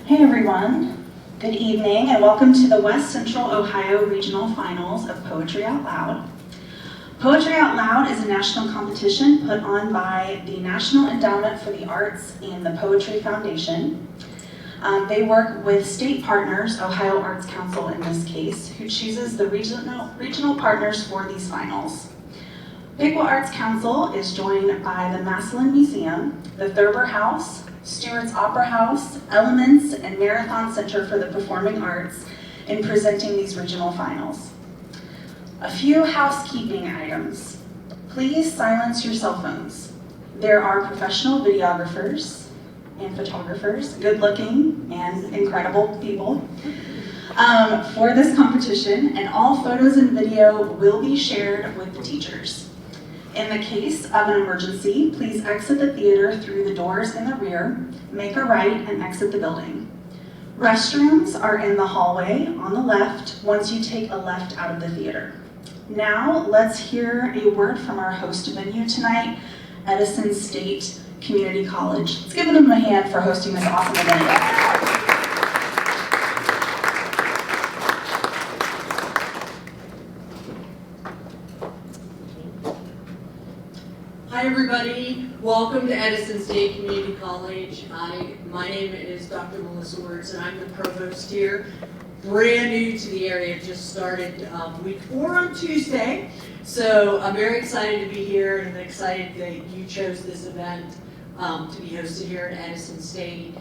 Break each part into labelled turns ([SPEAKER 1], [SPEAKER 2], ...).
[SPEAKER 1] Hey everyone, good evening and welcome to the West Central Ohio Regional Finals of Poetry Out Loud. Poetry Out Loud is a national competition put on by the National Endowment for the Arts and the Poetry Foundation. They work with state partners, Ohio Arts Council in this case, who chooses the regional partners for these finals. Piqua Arts Council is joined by the Massillon Museum, the Thurber House, Stewart's Opera House, Elements, and Marathon Center for the Performing Arts in presenting these regional finals. A few housekeeping items. Please silence your cell phones. There are professional videographers and photographers, good-looking and incredible people, for this competition, and all photos and video will be shared with the teachers. In the case of an emergency, please exit the theater through the doors in the rear, make a right, and exit the building. Restrooms are in the hallway on the left once you take a left out of the theater. Now, let's hear a word from our host venue tonight, Edison State Community College. Let's give them a hand for hosting this awesome event.
[SPEAKER 2] Hi everybody, welcome to Edison State Community College. My name is Dr. Melissa Wirtz and I'm the provost here. Brand new to the area, just started week 4 on Tuesday. So I'm very excited to be here and I'm excited that you chose this event to be hosted here at Edison State.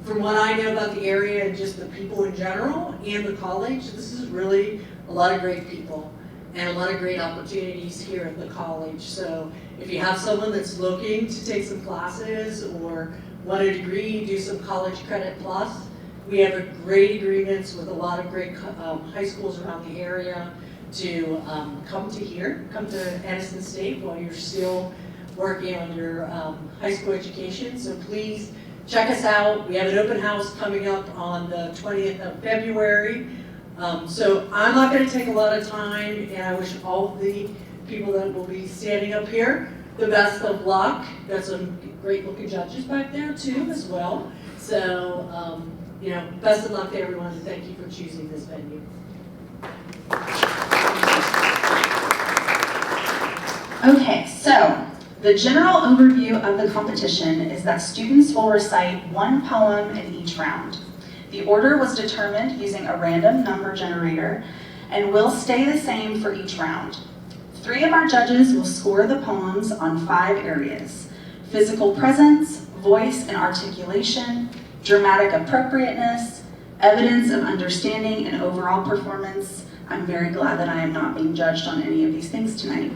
[SPEAKER 2] From what I know about the area and just the people in general and the college, this is really a lot of great people and a lot of great opportunities here at the college. So if you have someone that's looking to take some classes or want a degree, do some college credit plus, we have great agreements with a lot of great high schools around the area to come to Edison State while you're still working on your high school education. So please check us out. We have an open house coming up on the 20th of February. So I'm not going to take a lot of time, and I wish all the people that will be standing up here the best of luck. Got some great looking judges back there too as well. So best of luck to everyone, and thank you for choosing this venue.
[SPEAKER 1] Okay, so the general overview of the competition is that students will recite one poem in each round. The order was determined using a random number generator and will stay the same for each round. 3 of our judges will score the poems on 5 areas: physical presence, voice and articulation, dramatic appropriateness, evidence of understanding, and overall performance. I'm very glad that I am not being judged on any of these things tonight.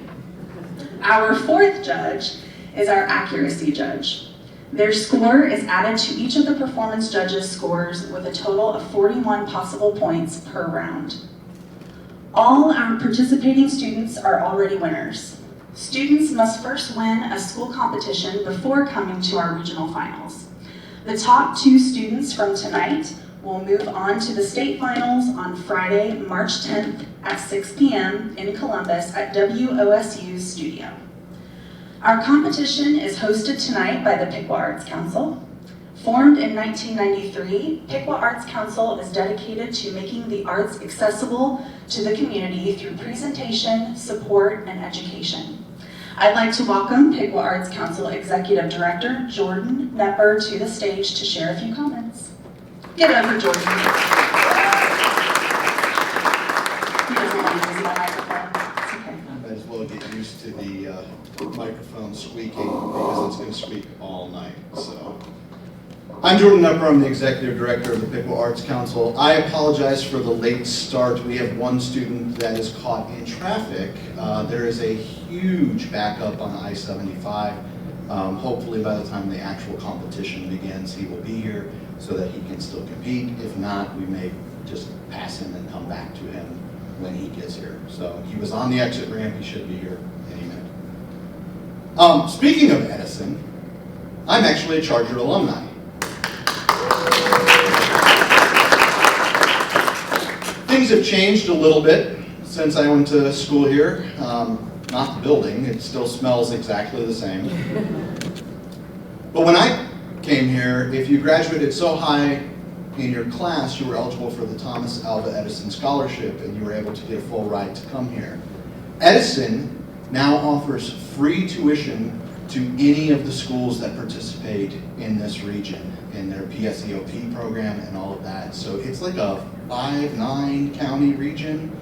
[SPEAKER 1] Our 4th judge is our accuracy judge. Their score is added to each of the performance judges' scores with a total of 41 possible points per round. All our participating students are already winners. Students must first win a school competition before coming to our regional finals. The top 2 students from tonight will move on to the state finals on Friday, March 10th at 6 p.m. in Columbus at WOSU's studio. Our competition is hosted tonight by the Piqua Arts Council. Formed in 1993, Piqua Arts Council is dedicated to making the arts accessible to the community through presentation, support, and education. I'd like to welcome Piqua Arts Council Executive Director Jordan Knepper to the stage to share a few comments. Give it up for Jordan. He doesn't want to use my microphone. It's okay.
[SPEAKER 3] Might as well get used to the microphone squeaking because it's going to squeak all night. So, I'm Jordan Knepper. I'm the Executive Director of the Piqua Arts Council. I apologize for the late start. We have one student that is caught in traffic. There is a huge backup on I-75. Hopefully by the time the actual competition begins, he will be here so that he can still compete. If not, we may just pass him and come back to him when he gets here. So he was on the exit ramp. He should be here any minute. Speaking of Edison, I'm actually a Charger alumni. Things have changed a little bit since I went to school here. Not the building, it still smells exactly the same. But when I came came here, if you graduated so high in your class, you were eligible for the Thomas Alva Edison Scholarship, and you were able to get a full ride to come here. Edison now offers free tuition to any of the schools that participate in this region, in their PSEOP program and all of that. So it's like a 5-9 county region,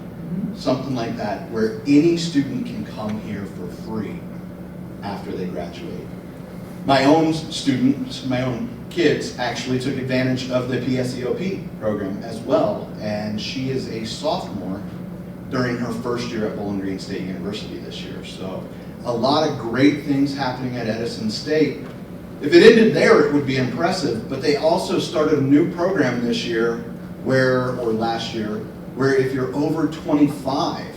[SPEAKER 3] something like that, where any student can come here for free after they graduate. My own students, my own kids actually took advantage of the PSEOP program as well, and she is a sophomore during her first year at Bowling Green State University this year. So a lot of great things happening at Edison State. If it ended there, it would be impressive, but they also started a new program this year or last year, where if you're over 25,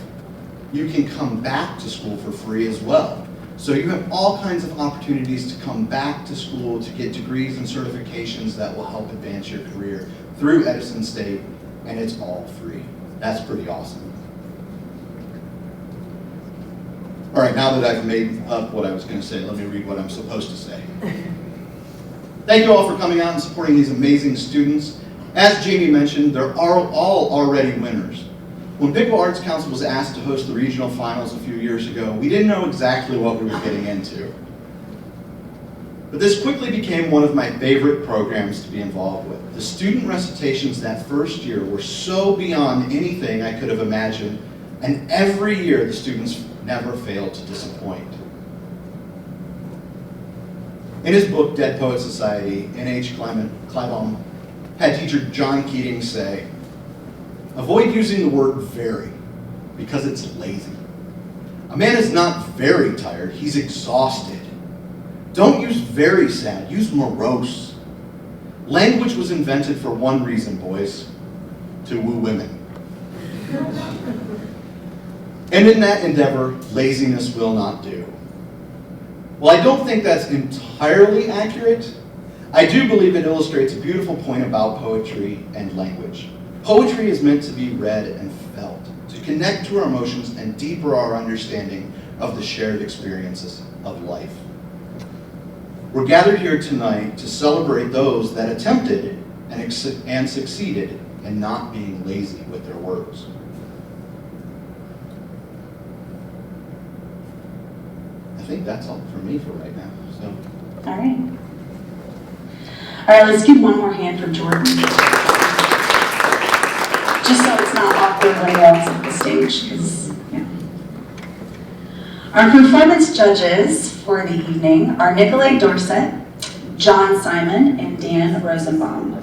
[SPEAKER 3] you can come back to school for free as well. So you have all kinds of opportunities to come back to school to get degrees and certifications that will help advance your career through Edison State, and it's all free. That's pretty awesome. All right, now that I've made up what I was going to say, let me read what I'm supposed to say. Thank you all for coming out and supporting these amazing students. As Jamie mentioned, they're all already winners. When Piqua Arts Council was asked to host the regional finals a few years ago, we didn't know exactly what we were getting into. But this quickly became one of my favorite programs to be involved with. The student recitations that first year were so beyond anything I could have imagined, and every year the students never failed to disappoint. In his book, Dead Poets Society, N.H. Kleinbaum had teacher John Keating say, "Avoid using the word very, because it's lazy. A man is not very tired, he's exhausted. Don't use very sad, use morose. Language was invented for one reason, boys, to woo women. And in that endeavor, laziness will not do." Well, I don't think that's entirely accurate. I do believe it illustrates a beautiful point about poetry and language. Poetry is meant to be read and felt, to connect to our emotions and deeper our understanding of the shared experiences of life. We're gathered here tonight to celebrate those that attempted and succeeded in not being lazy with their words. I think that's all for me for right now. So.
[SPEAKER 1] All right. All right, let's give one more hand for Jordan. Just so it's not awkward when he walks up the stage, because, yeah. Our performance judges for the evening are Nicolay Dorset, John Simon, and Dan Rosenbaum.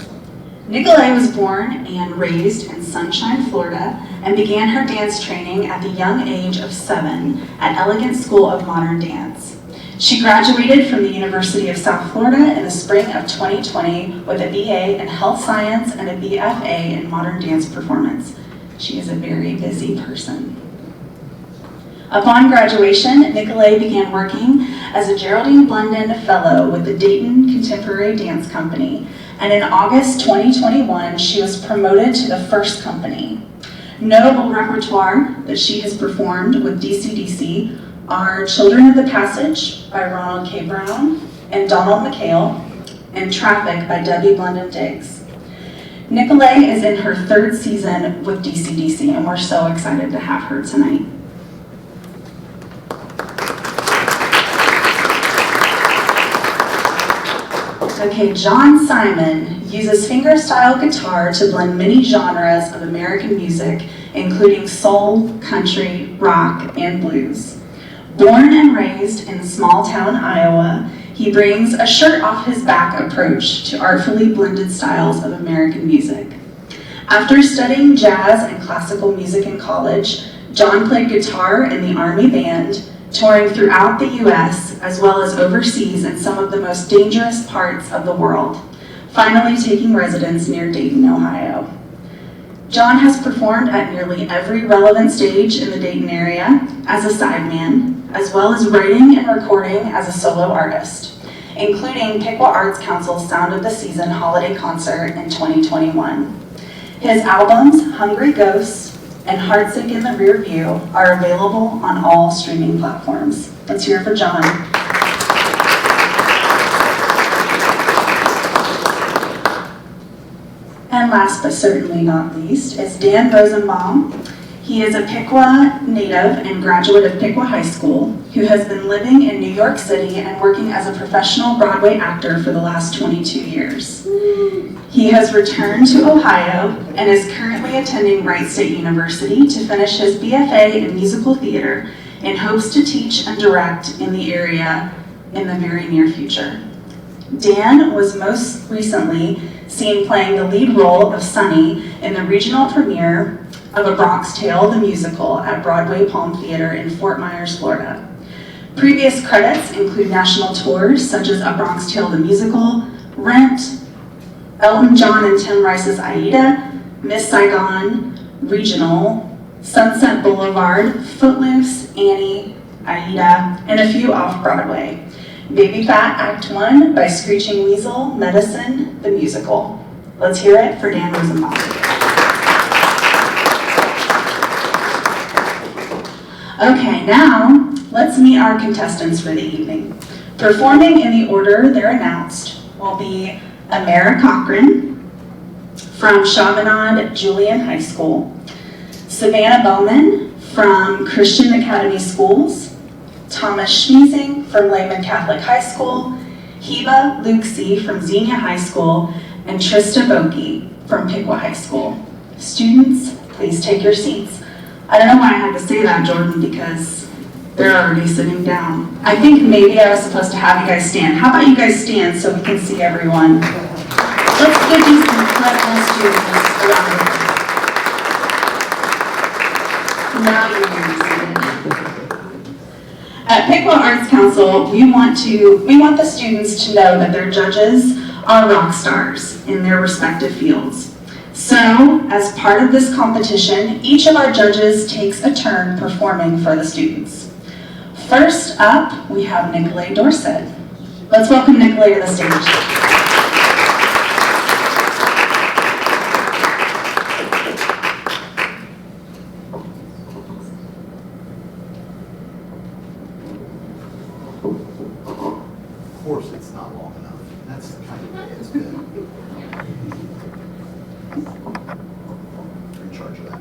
[SPEAKER 1] Nicolay was born and raised in Sunshine, Florida, and began her dance training at the young age of 7 at Elegant School of Modern Dance. She graduated from the University of South Florida in the spring of 2020 with a BA in Health Science and a BFA in Modern Dance Performance. She is a very busy person. Upon graduation, Nicolay began working as a Geraldine Blunden Fellow with the Dayton Contemporary Dance Company, and in August 2021, she was promoted to the first company. Notable repertoire that she has performed with DCDC are Children of the Passage by Ronald K. Brown and Donald McHale, and Traffic by Debbie Blunden Diggs. Nicolay is in her 3rd season with DCDC, and we're so excited to have her tonight. Okay, John Simon uses fingerstyle guitar to blend many genres of American music, including soul, country, rock, and blues. Born and raised in small town Iowa, he brings a shirt off his back approach to artfully blended styles of American music. After studying jazz and classical music in college, John played guitar in the Army Band, touring throughout the US as well as overseas in some of the most dangerous parts of the world, finally taking residence near Dayton, Ohio. John has performed at nearly every relevant stage in the Dayton area as a sideman, as well as writing and recording as a solo artist, including Piqua Arts Council's Sound of the Season holiday concert in 2021. His albums, Hungry Ghosts and Heartsick in the Rear View, are available on all streaming platforms. Let's hear it for John. And last but certainly not least is Dan Rosenbaum. He is a Piqua native and graduate of Piqua High School who has been living in New York City and working as a professional Broadway actor for the last 22 years. He has returned to Ohio and is currently attending Wright State University to finish his BFA in musical theater and hopes to teach and direct in the area in the very near future. Dan was most recently seen playing the lead role of Sonny in the regional premiere of A Bronx Tale, the musical, at Broadway Palm Theater in Fort Myers, Florida. Previous credits include national tours such as A Bronx Tale, the musical, Rent, Elton John and Tim Rice's Aida, Miss Saigon, Regional, Sunset Boulevard, Footloose, Annie, Aida, and a few off-Broadway. Baby Fat Act 1 by Screeching Weasel, Medicine, the musical. Let's hear it for Dan Rosenbaum. Okay, now let's meet our contestants for the evening. Performing in the order they're announced will be Amara Cochran from Chaminade Julian High School, Savannah Bowman from Christian Academy Schools, Thomas Schmeezing from Lehman Catholic High School, Heba Luxey from Xenia High School, and Trista Boki from Piqua High School. Students, please take your seats. I don't know why I had to say that, Jordan, because they're already sitting down. I think maybe I was supposed to have you guys stand. How about you guys stand so we can see everyone? Let's give these incredible students a round of applause. Now you're going to be seated. At Piqua Arts Council, we want the students to know that their judges are rock stars in their respective fields. So, as part of this competition, each of our judges takes a turn performing for the students. First up, we have Nicolay Dorset. Let's welcome Nicolay to the stage.
[SPEAKER 3] Of course, it's not long enough. That's the kind of way it's been. You're in charge of that.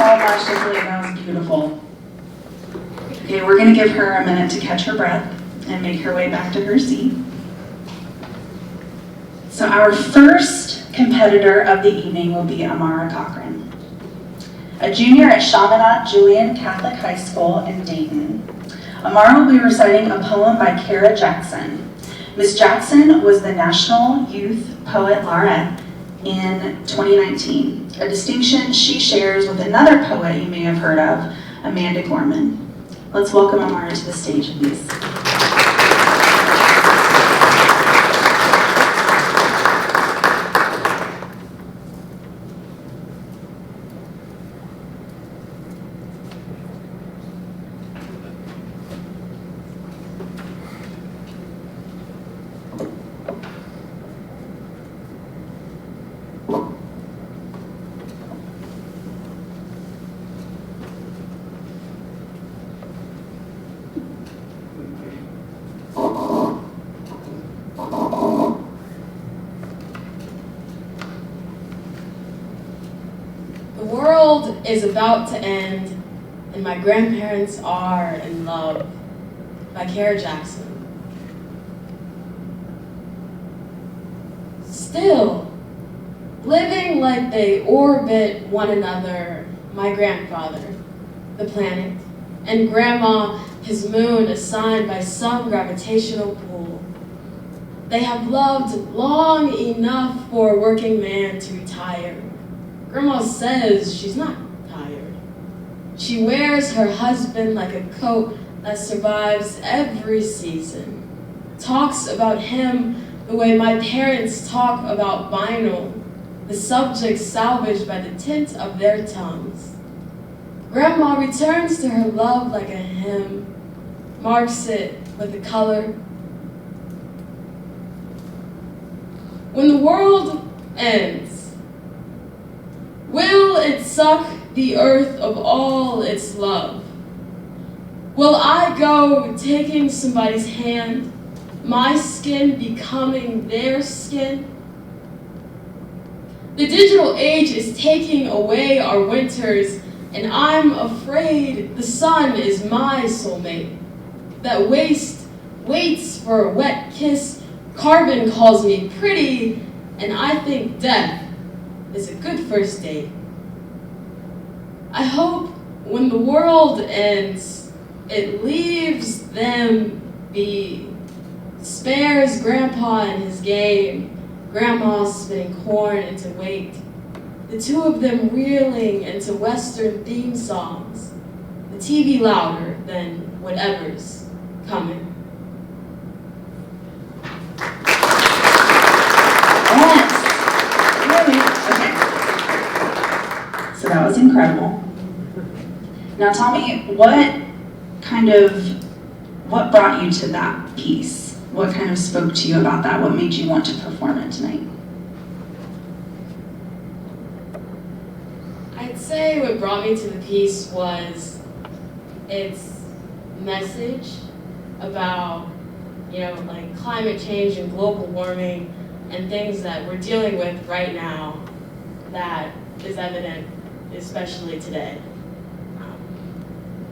[SPEAKER 1] much, Cecilia. That was beautiful. Okay, we're going to give her a minute to catch her breath and make her way back to her seat. So our first competitor of the evening will be Amara Cochran. A junior at Chaminade Julian Catholic High School in Dayton, Amara will be reciting a poem by Kara Jackson. Ms. Jackson was the National Youth Poet Laureate in 2019, a distinction she shares with another poet you may have heard of, Amanda Gorman. Let's welcome Amara to the stage, please.
[SPEAKER 4] The world is about to end, and my grandparents are in love, by Kara Jackson. Still, living like they orbit one another, my grandfather, the planet, and grandma, his moon, assigned by some gravitational pull. They have loved long enough for a working man to retire. Grandma says she's not tired. She wears her husband like a coat that survives every season. Talks about him the way my parents talk about vinyl, the subject salvaged by the tint of their tongues. Grandma returns to her love like a hymn, marks it with a color. When the world ends, will it suck the earth of all its love? Will I go taking somebody's hand, my skin becoming their skin? The digital age is taking away our winters, and I'm afraid the sun is my soulmate. That waste waits for a wet kiss. Carbon calls me pretty, and I think death is a good first date. I hope when the world ends, it leaves them be. Spares Grandpa and his game, Grandma spinning corn into weight, the two of them reeling into Western theme songs, the TV louder than whatever's coming.
[SPEAKER 1] Yes. Really? Okay. So that was incredible. Now tell me, what brought you to that piece? What kind of spoke to you about that? What made you want to perform it tonight?
[SPEAKER 4] I'd say what brought me to the piece was its message about, like climate change and global warming and things that we're dealing with right now that is evident, especially today.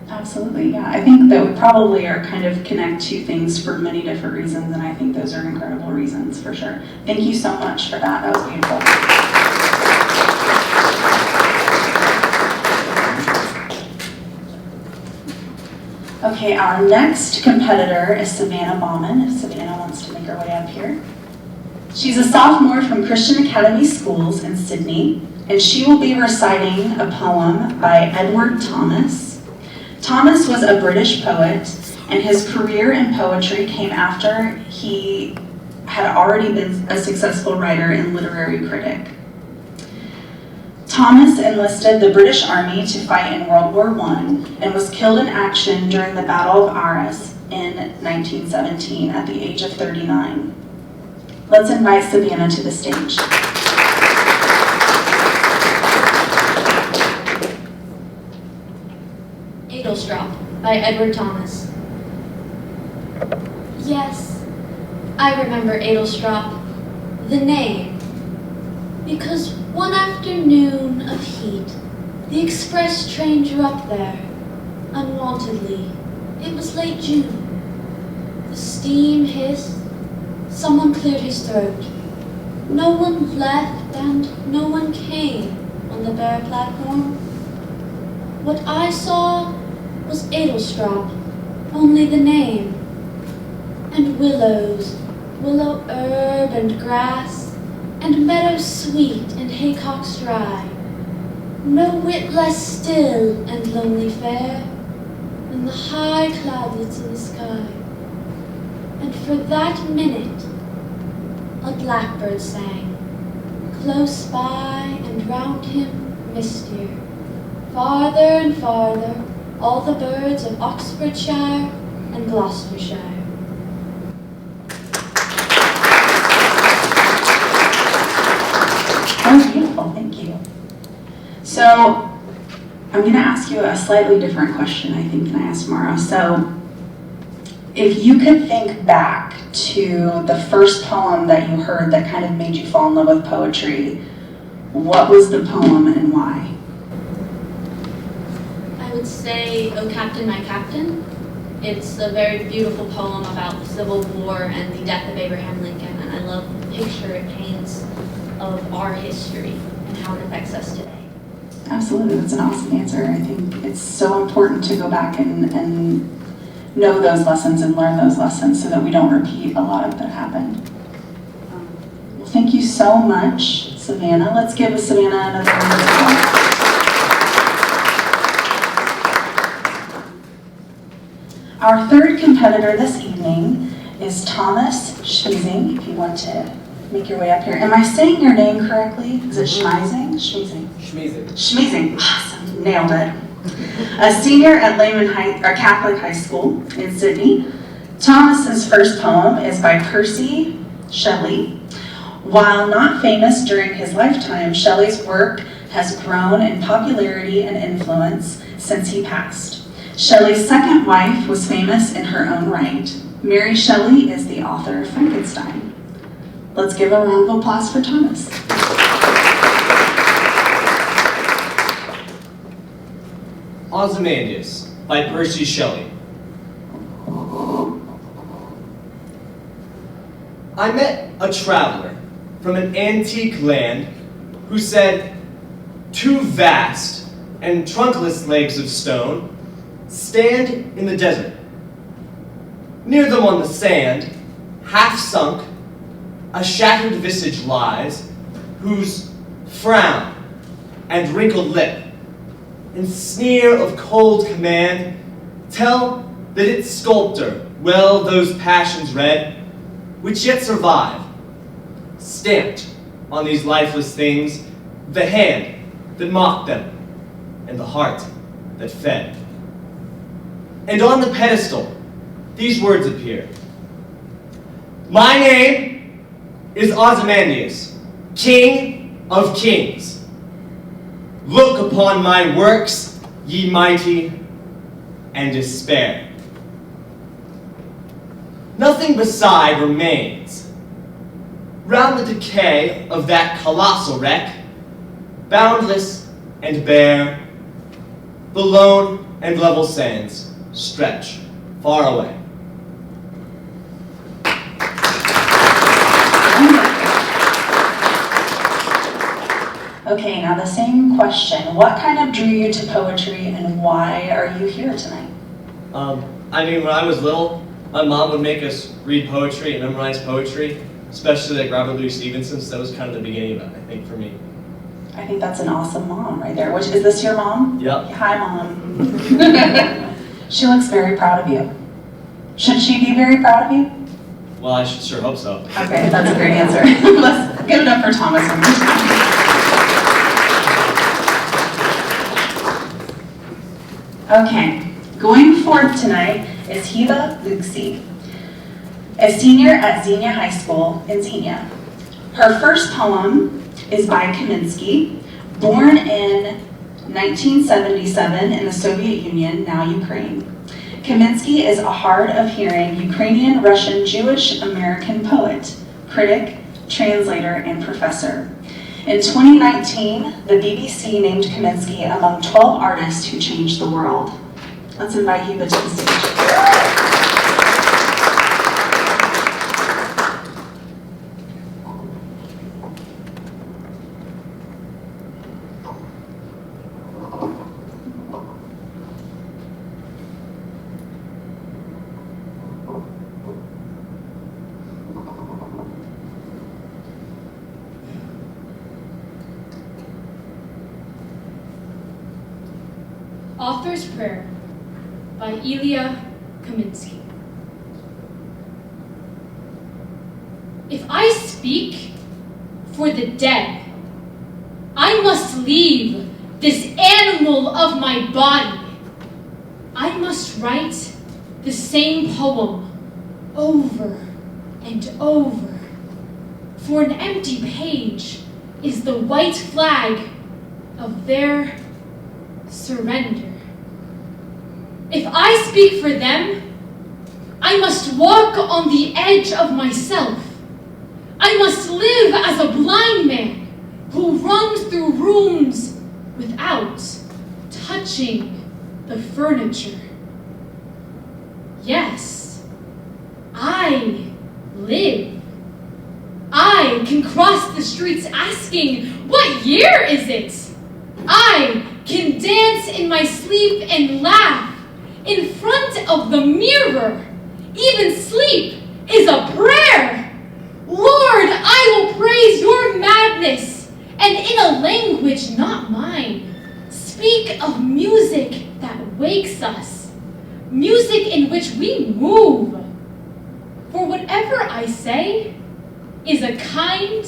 [SPEAKER 1] Absolutely, yeah. I think that we probably are kind of connect to things for many different reasons, and I think those are incredible reasons for sure. Thank you so much for that. That was beautiful. Okay, our next competitor is Savannah Bauman. If Savannah wants to make her way up here. She's a sophomore from Christian Academy Schools in Sydney, and she will be reciting a poem by Edward Thomas. Thomas was a British poet, and his career in poetry came after he had already been a successful writer and literary critic. Thomas enlisted the British Army to fight in World War I and was killed in action during the Battle of Arras in 1917 at the age of 39. Let's invite Savannah to the stage.
[SPEAKER 5] Edelstraub by Edward Thomas. Yes, I remember Edelstraub, the name, because one afternoon of heat, The express train drew up there, unwontedly. It was late June. The steam hissed. Someone cleared his throat. No one left and no one came on the bare platform. What I saw was Edelstrop, only the name. And willows, willow herb and grass, and meadows sweet and haycocks dry. No whit less still and lonely fair than the high cloudlets in the sky. And for that minute, a blackbird sang, close by and round him mistier. Farther and farther, all the birds of Oxfordshire and Gloucestershire.
[SPEAKER 1] That was beautiful, thank you. So, I'm going to ask you a slightly different question, I think, than I asked Mara. So, if you could think back to the first poem that you heard that kind of made you fall in love with poetry, what was the poem and why?
[SPEAKER 5] I would say, "O Captain, My Captain." It's a very beautiful poem about the Civil War and the death of Abraham Lincoln, and I love the picture it paints of our history and how it affects us today.
[SPEAKER 1] Absolutely, that's an awesome answer. I think it's so important to go back and know those lessons and learn those lessons so that we don't repeat a lot of that happened. Well, thank you so much, Savannah. Let's give Savannah another round of applause. Our third competitor this evening is Thomas Schmeising, if you want to make your way up here. Am I saying your name correctly? Is it Schmeising? Schmeising. Schmeising. Awesome. Nailed it. A senior at Catholic High School in Sydney. Thomas's first poem is by Percy Shelley. While not famous during his lifetime, Shelley's work has grown in popularity and influence since he passed. Shelley's second wife was famous in her own right. Mary Shelley is the author of Frankenstein. Let's give a round of applause for Thomas.
[SPEAKER 6] Ozymandias by Percy Shelley. I met a traveler from an antique land who said, "Two vast and trunkless legs of stone stand in the desert. Near them on the sand, half sunk, a shattered visage lies, whose frown and wrinkled lip and sneer of cold command tell that its sculptor well those passions read, which yet survive, stamped on these lifeless things, the hand that mocked them, and the heart that fed. And on the pedestal, these words appear. My name is Ozymandias, King of Kings. Look upon my works, ye mighty, and despair. Nothing beside remains. Round the decay of that colossal wreck, boundless and bare, the lone and level sands stretch far away.
[SPEAKER 1] Okay, now the same question. What kind of drew you to poetry and why are you here tonight?
[SPEAKER 6] When I was little, my mom would make us read poetry and memorize poetry, especially like Robert Louis Stevenson, so that was kind of the beginning of it, I think, for me.
[SPEAKER 1] I think that's an awesome mom right there. Is this your mom?
[SPEAKER 6] Yep.
[SPEAKER 1] Hi, Mom. She looks very proud of you. Should she be very proud of you?
[SPEAKER 6] Well, I should sure hope so.
[SPEAKER 1] Okay, that's a great answer. Let's give it up for Thomas one more time. Okay, going forth tonight is Hiba Luxi, a senior at Xenia High School in Xenia. Her first poem is by Kaminsky, born in 1977 in the Soviet Union, now Ukraine. Kaminsky is a hard-of-hearing Ukrainian, Russian, Jewish, American poet, critic, translator, and professor. In 2019, the BBC named Kaminsky among 12 artists who changed the world. Let's invite Heba to the stage.
[SPEAKER 7] Author's Prayer by Ilya Kaminsky. If I speak for the dead, I must leave this animal of my body. I must write the same poem over and over, for an empty page is the white flag of their surrender. If I speak for them, I must walk on the edge of myself. I must live as a blind man who runs through rooms without touching the furniture. Yes, I live. I can cross the streets asking, what year is it? I can dance in my sleep and laugh in front of the mirror. Even sleep is a prayer. Lord, I will praise your madness, and in a language not mine, speak of music that wakes us, music in which we move. For whatever I say is a kind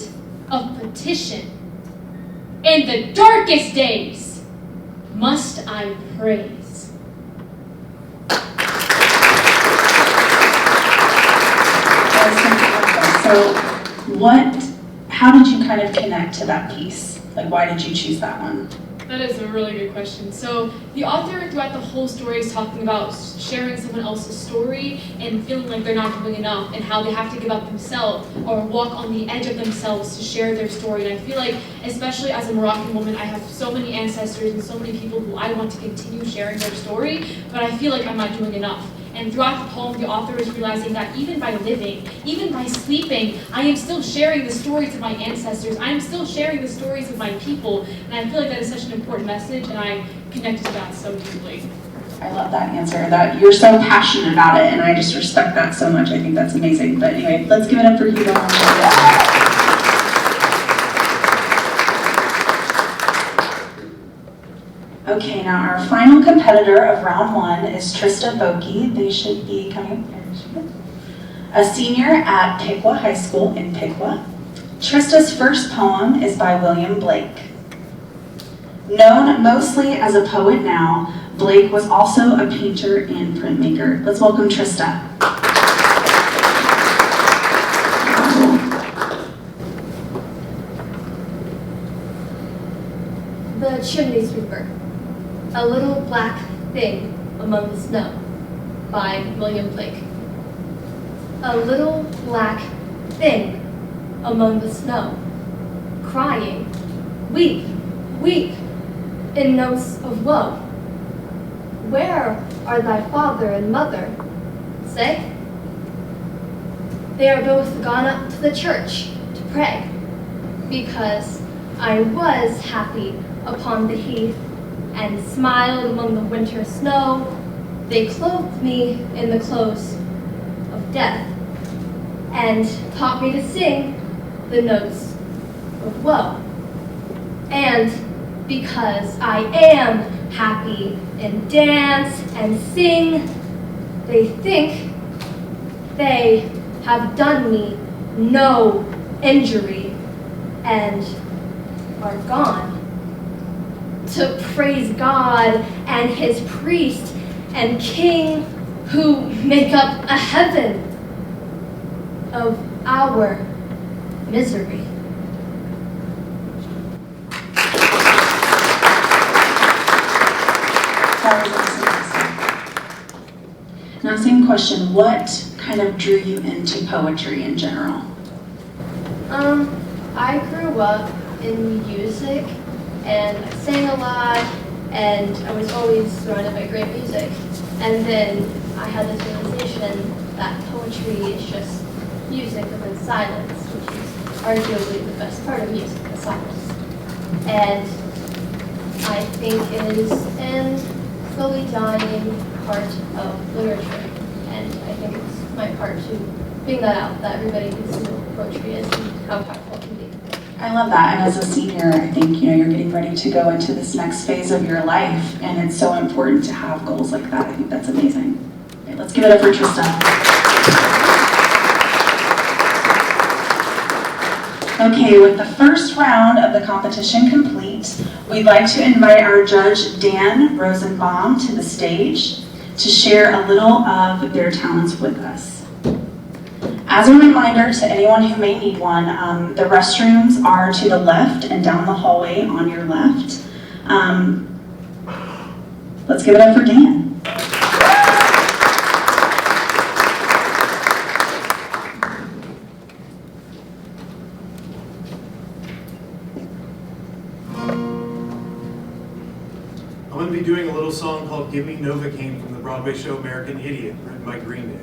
[SPEAKER 7] of petition, and the darkest days must I praise.
[SPEAKER 1] So how did you kind of connect to that piece? Like, why did you choose that one?
[SPEAKER 7] That is a really good question. So the author throughout the whole story is talking about sharing someone else's story and feeling like they're not doing enough, and how they have to give up themselves or walk on the edge of themselves to share their story. And I feel like, especially as a Moroccan woman, I have so many ancestors and so many people who I want to continue sharing their story, but I feel like I'm not doing enough. And throughout the poem, the author is realizing that even by living, even by sleeping, I am still sharing the stories of my ancestors. I am still sharing the stories of my people. And I feel like that is such an important message, and I connected to that so deeply.
[SPEAKER 1] I love that answer, that you're so passionate about it, and I just respect that so much. I think that's amazing. But anyway, let's give it up for Heba. Okay, now our final competitor of round one is Trista Boki. They should be coming up here. A senior at Piqua High School in Piqua. Trista's first poem is by William Blake. Known mostly as a poet now, Blake was also a painter and printmaker. Let's welcome Trista.
[SPEAKER 8] The Chimney Sweeper, a little black thing among the snow, by William Blake. A little black thing among the snow, crying, weep, weep, in notes of woe. Where are thy father and mother? Say. They are both gone up to the church to pray, because I was happy upon the heath, and smiled among the winter snow. They clothed me in the clothes of death, and taught me to sing the notes of woe. And because I am happy and dance and sing, they think they have done me no injury and are gone to praise God and his priest and king, who make up a heaven of our misery.
[SPEAKER 1] Now, same question, what kind of drew you into poetry in general?
[SPEAKER 8] I grew up in music, and I sang a lot, and I was always surrounded by great music. And then I had this realization that poetry is just music and then silence, which is arguably the best part of music, the silence. And I think it is an slowly dying part of literature, and I think it's my part to bring that out, that everybody needs to know what poetry is and how powerful it can be.
[SPEAKER 1] I love that, and as a senior, I think you're getting ready to go into this next phase of your life, and it's so important to have goals like that. I think that's amazing. Okay, let's give it up for Tristan. Okay, with the first round of the competition complete, we'd like to invite our judge, Dan Rosenbaum, to the stage to share a little of their talents with us. As a reminder to anyone who may need one, the restrooms are to the left and down the hallway on your left. Let's give it up for Dan.
[SPEAKER 9] I'm going to be doing a little song called Give Me Novocaine from the Broadway show American Idiot, written by Green Day.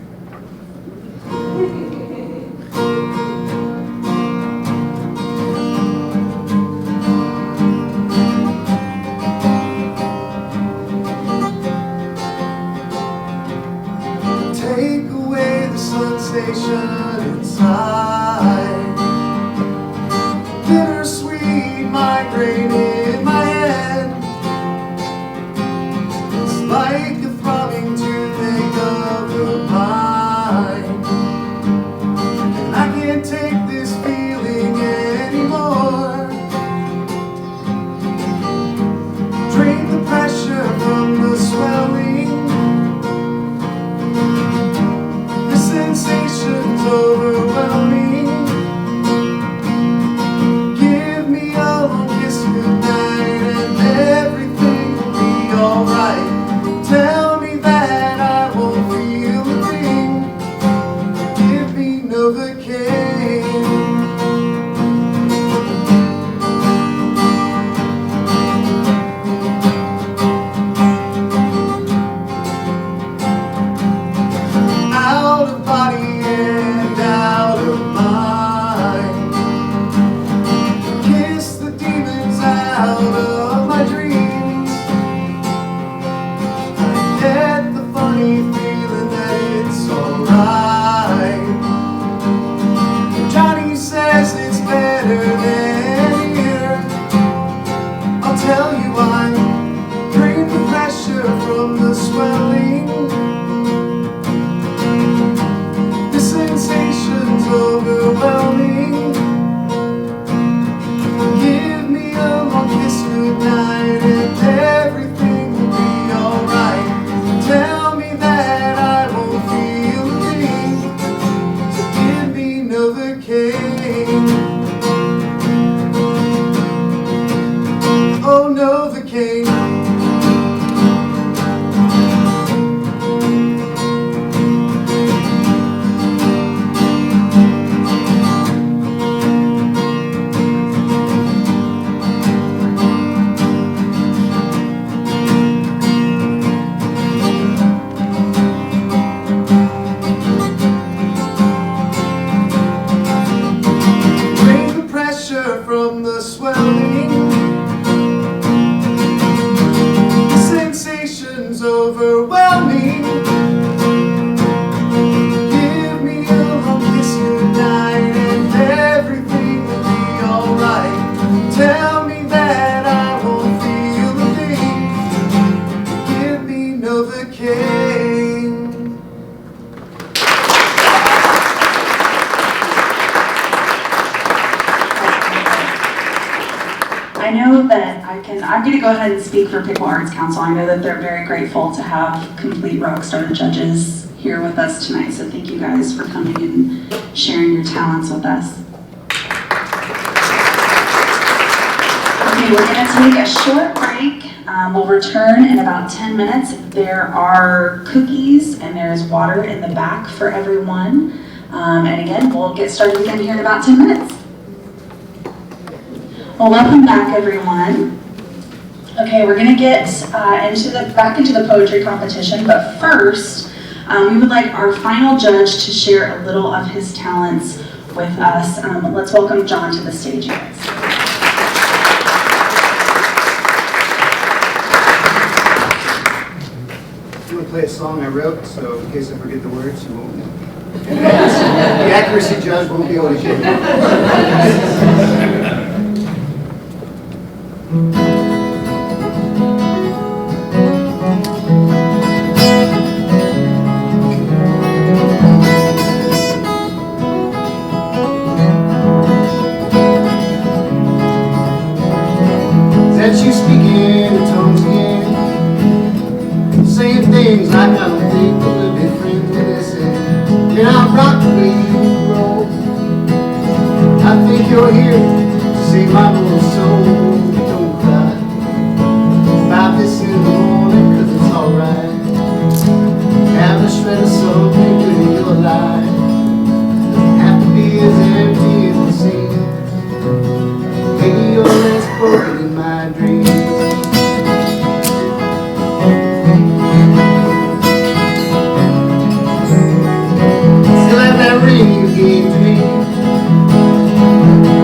[SPEAKER 10] Take away the sensation inside. Bittersweet migraine in my head. It's like a throbbing toothache of the mind. And I can't take this feeling anymore. Drain the pressure from the swelling. The sensation's overwhelming. Give me a long kiss goodnight and everything will be alright. Tell me that I won't feel a thing. Give me Novocaine. Out of body and out of mind. Kiss the demons out of my dreams. I get the funny feeling that it's alright. Johnny says it's better than here. I'll tell you why. Drain the pressure from the swelling. The sensation's overwhelming. Give me a long kiss goodnight and everything will be alright. Tell me that I won't feel a thing. So give me Novocaine. Oh, Novocaine. Drain the pressure from the swelling. The sensation's overwhelming. Give me a long kiss goodnight and everything will be alright. Tell me that I won't feel a thing. Give me Novocaine.
[SPEAKER 1] I know that I'm going to go ahead and speak for Piqua Arts Council. I know that they're very grateful to have complete Rockstar judges here with us tonight, so thank you guys for coming and sharing your talents with us. Okay, we're going to take a short break. We'll return in about 10 minutes. There are cookies and there's water in the back for everyone. And again, we'll get started again here in about 10 minutes. Well, welcome back, everyone. Okay, we're gonna get back into the poetry competition, but first, we would like our final judge to share a little of his talents with us. Let's welcome John to the stage, guys.
[SPEAKER 10] I'm going to play a song I wrote, so in case I forget the words, you won't know. The accuracy judge won't be able to get it. That you speaking in tongues again, saying things like I don't think we'll be friends with this, and I'll rock the way you roll. I think you're here to save my little soul. Don't cry about this in the morning, 'cause it's alright. Have a shred of something good in your life. Doesn't have to be as empty as it seems. Maybe you're less broken in my dreams. Still have that ring you gave to me,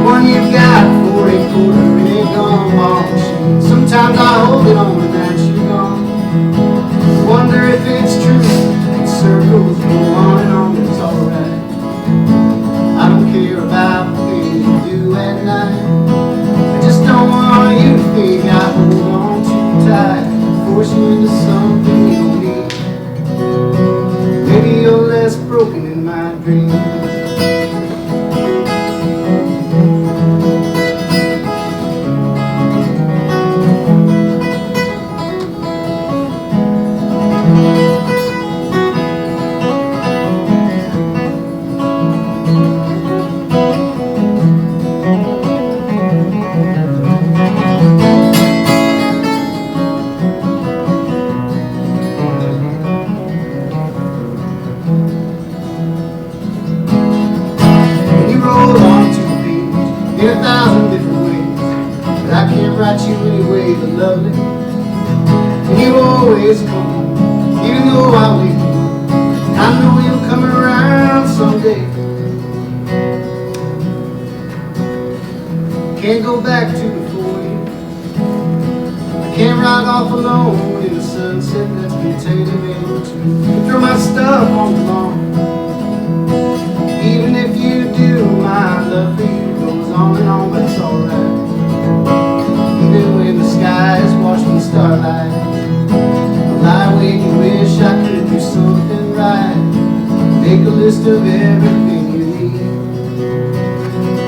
[SPEAKER 10] one you've got for a quarter in a gumball machine. Sometimes I hold it on and that you're gone. Wonder if it's true that circles go on and on. It's alright. I don't care about the things you do at night. I just don't want you to think I hold on too tight, force you into something you don't need. Maybe you're less broken in my dreams. In 1,000 different ways, but I can't write you any way but lovely. And you always come, even though I leave you. I know you'll come around someday. Can't go back to before you. I can't ride off alone in the sunset that's been taken able to throw my stuff on the lawn. Even if you do, my love for you goes on and on, but it's alright. Even when the sky is washed with starlight, I lie awake and wish I could do something right. Make a list of everything you need.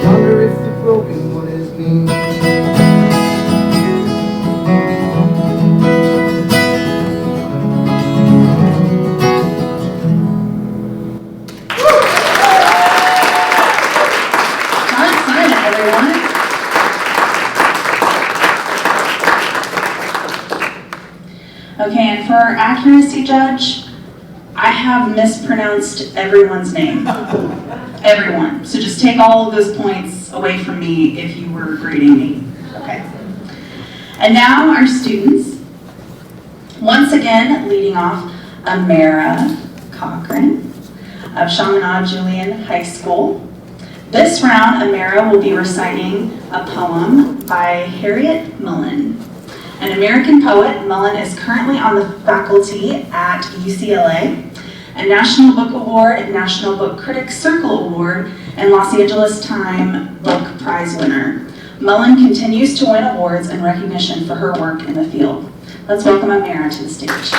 [SPEAKER 10] Wonder if the broken one is me.
[SPEAKER 1] Okay, and for our accuracy judge, I have mispronounced everyone's name. Everyone. So just take all of those points away from me if you were grading me. Okay. And now our students. Once again, leading off, Amara Cochran of Chaminade Julian High School. This round, Amara will be reciting a poem by Harriet Mullen. An American poet, Mullen is currently on the faculty at UCLA, a National Book Award, National Book Critics Circle Award, and Los Angeles Times Book Prize winner. Mullen continues to win awards and recognition for her work in the field. Let's welcome Amara to the stage.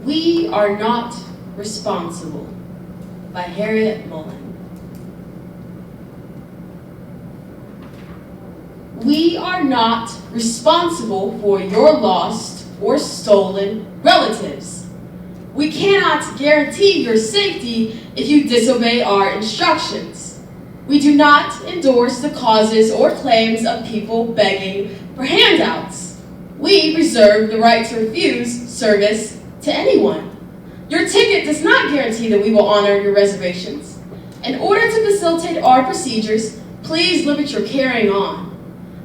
[SPEAKER 4] We Are Not Responsible by Harriet Mullen. We are not responsible for your lost or stolen relatives. We cannot guarantee your safety if you disobey our instructions. We do not endorse the causes or claims of people begging for handouts. We reserve the right to refuse service to anyone. Your ticket does not guarantee that we will honor your reservations. In order to facilitate our procedures, please limit your carrying on.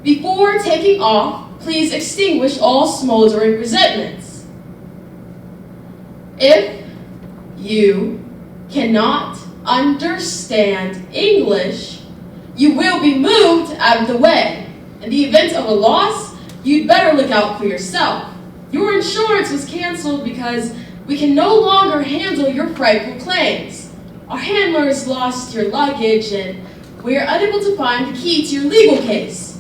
[SPEAKER 4] Before taking off, please extinguish all smoldering resentments. If you cannot understand English, you will be moved out of the way. In the event of a loss, you'd better look out for yourself. Your insurance was canceled because we can no longer handle your frightful claims. Our handlers lost your luggage and we are unable to find the key to your legal case.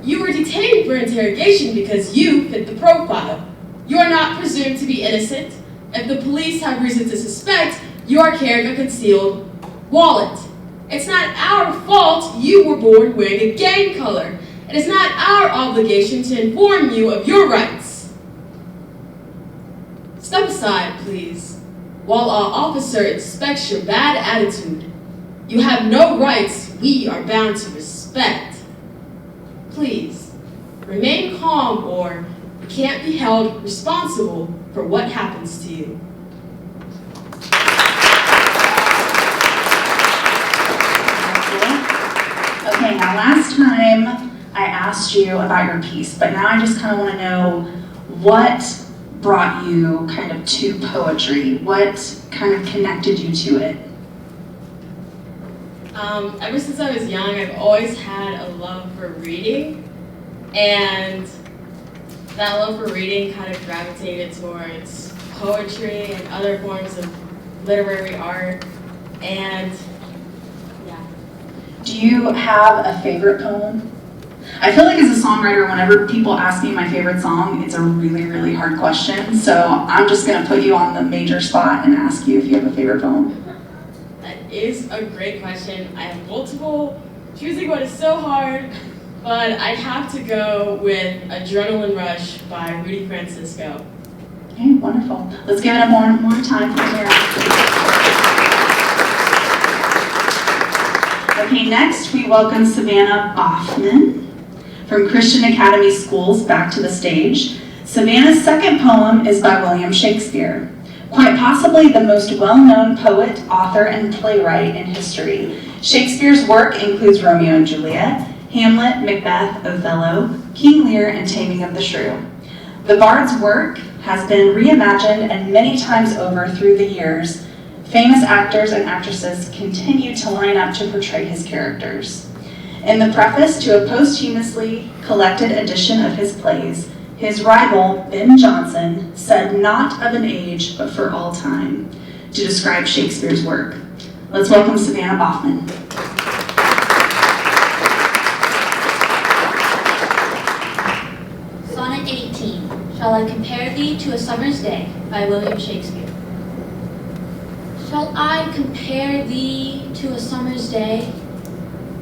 [SPEAKER 4] You were detained for interrogation because you fit the profile. You are not presumed to be innocent. If the police have reason to suspect, you are carrying a concealed wallet. It's not our fault you were born wearing a gang color. It is not our obligation to inform you of your rights. Step aside, please, while our officer inspects your bad attitude. You have no rights we are bound to respect. Please, remain calm or you can't be held responsible for what happens to you.
[SPEAKER 1] Okay, now last time I asked you about your piece, but now I just kind of want to know what brought you kind of to poetry? What kind of connected you to it?
[SPEAKER 4] Ever since I was young, I've always had a love for reading, and that love for reading kind of gravitated towards poetry and other forms of literary art, and yeah.
[SPEAKER 1] Do you have a favorite poem? I feel like as a songwriter, whenever people ask me my favorite song, it's a really, really hard question, so I'm just going to put you on the major spot and ask you if you have a favorite poem.
[SPEAKER 4] That is a great question. I have multiple. Choosing one is so hard, but I'd have to go with Adrenaline Rush by Rudy Francisco.
[SPEAKER 1] Okay, wonderful. Let's give it up one more time for Mary. Okay, next we welcome Savannah Boffman from Christian Academy Schools back to the stage. Savannah's second poem is by William Shakespeare, quite possibly the most well-known poet, author, and playwright in history. Shakespeare's work includes Romeo and Juliet, Hamlet, Macbeth, Othello, King Lear, and Taming of the Shrew. The Bard's work has been reimagined and many times over through the years. Famous actors and actresses continue to line up to portray his characters. In the preface to a posthumously collected edition of his plays, his rival, Ben Jonson, said not of an age, but for all time, to describe Shakespeare's work. Let's welcome Savannah Boffman.
[SPEAKER 5] Sonnet 18, Shall I Compare Thee to a Summer's Day, by William Shakespeare. Shall I compare thee to a summer's day?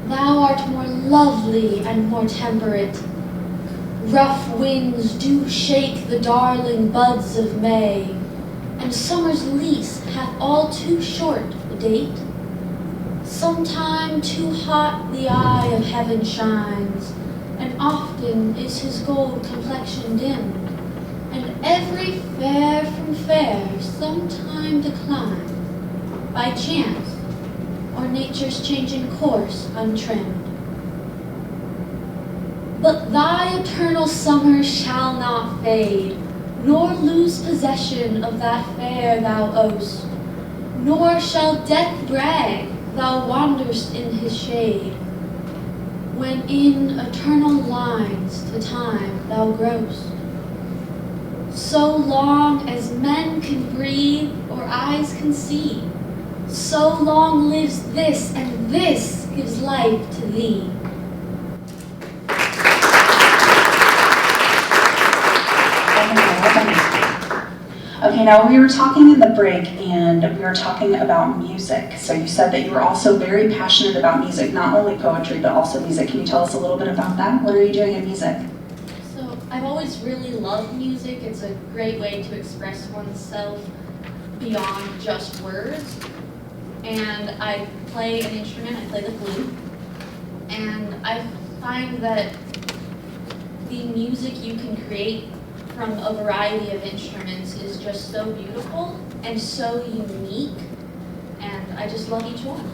[SPEAKER 5] Thou art more lovely and more temperate. Rough winds do shake the darling buds of May, and summer's lease hath all too short a date. Sometime too hot the eye of heaven shines, and often is his gold complexion dimmed, and every fair from fair sometime declines, by chance, or nature's changing course untrimmed. But thy eternal summer shall not fade, nor lose possession of that fair thou owest, nor shall death brag thou wanderst in his shade, when in eternal lines to time thou growest. So long as men can breathe or eyes can see, so long lives this, and this gives life to thee.
[SPEAKER 1] Okay, now we were talking in the break and we were talking about music. So you said that you were also very passionate about music, not only poetry, but also music. Can you tell us a little bit about that? What are you doing in music?
[SPEAKER 4] So I've always really loved music. It's a great way to express oneself beyond just words.
[SPEAKER 8] and I play an instrument, I play the flute, and I find that the music you can create from a variety of instruments is just so beautiful and so unique, and I just love each one.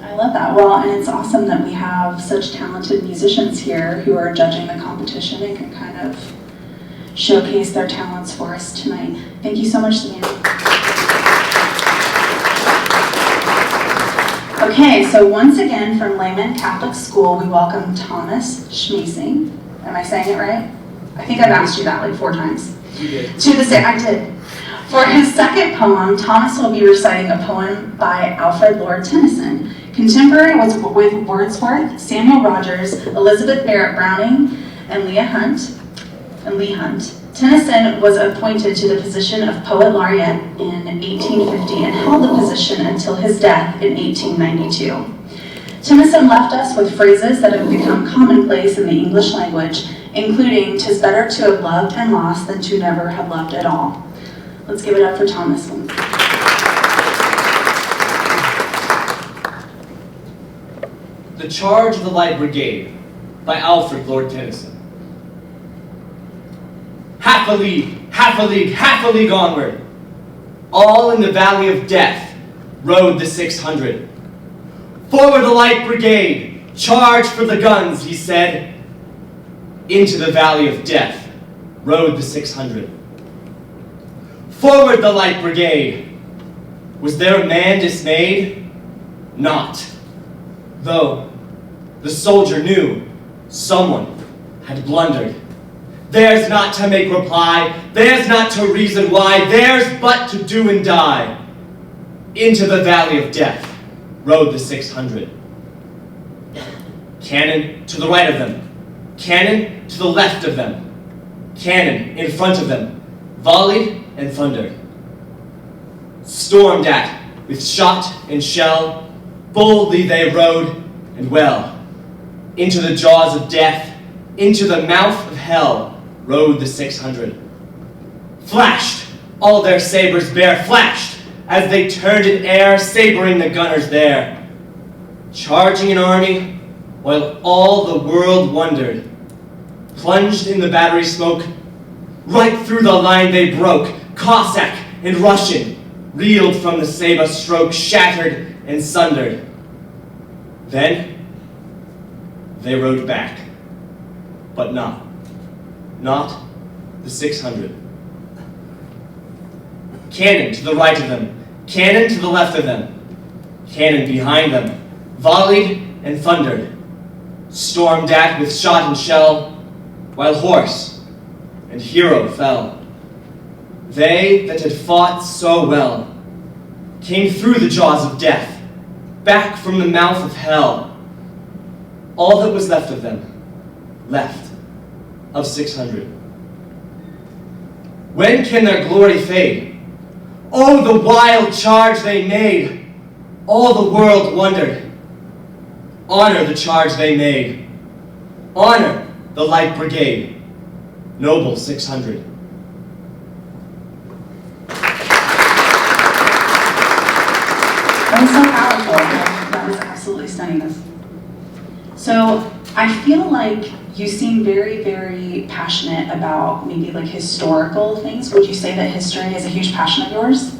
[SPEAKER 1] I love that. Well, and it's awesome that we have such talented musicians here who are judging the competition and can kind of showcase their talents for us tonight. Thank you so much, Samantha. Okay, so once again from Lehman Catholic School, we welcome Thomas Schmiesing. Am I saying it right? I think I've asked you that like 4 times.
[SPEAKER 6] You did.
[SPEAKER 1] I did. For his second poem, Thomas will be reciting a poem by Alfred Lord Tennyson. Contemporary was with Wordsworth, Samuel Rogers, Elizabeth Barrett Browning, and Leigh Hunt. Tennyson was appointed to the position of Poet Laureate in 1850 and held the position until his death in 1892. Tennyson left us with phrases that have become commonplace in the English language, including, "'Tis better to have loved and lost than to never have loved at all." Let's give it up for Thomas.
[SPEAKER 6] The Charge of the Light Brigade by Alfred Lord Tennyson. Half a league, half a league, half a league onward. All in the valley of death rode the 600. Forward the Light Brigade, charge for the guns, he said. Into the valley of death rode the 600. Forward the Light Brigade. Was there a man dismayed? Not. Though the soldier knew someone had blundered. Theirs not to make reply, theirs not to reason why, theirs but to do and die. Into the valley of death rode the 600. Cannon to the right of them, cannon to the left of them, cannon in front of them, volleyed and thundered. Stormed at with shot and shell, boldly they rode, and well, into the jaws of death, into the mouth of hell, rode the 600. Flashed, all their sabers bare, flashed, as they turned in air, sabering the gunners there. Charging an army, while all the world wondered. Plunged in the battery smoke, right through the line they broke, Cossack and Russian, reeled from the saber stroke, shattered and sundered. Then they rode back, but not the 600. Cannon to the right of them, cannon to the left of them, cannon behind them, volleyed and thundered, stormed at with shot and shell, while horse and hero fell. They that had fought so well came through the jaws of death, back from the mouth of hell. All that was left of them, left of 600. When can their glory fade? Oh, the wild charge they made! All the world wondered. Honor the charge they made. Honor the Light Brigade. Noble 600.
[SPEAKER 1] That was so powerful. That was absolutely stunning. So I feel like you seem very, very passionate about maybe like historical things. Would you say that history is a huge passion of yours?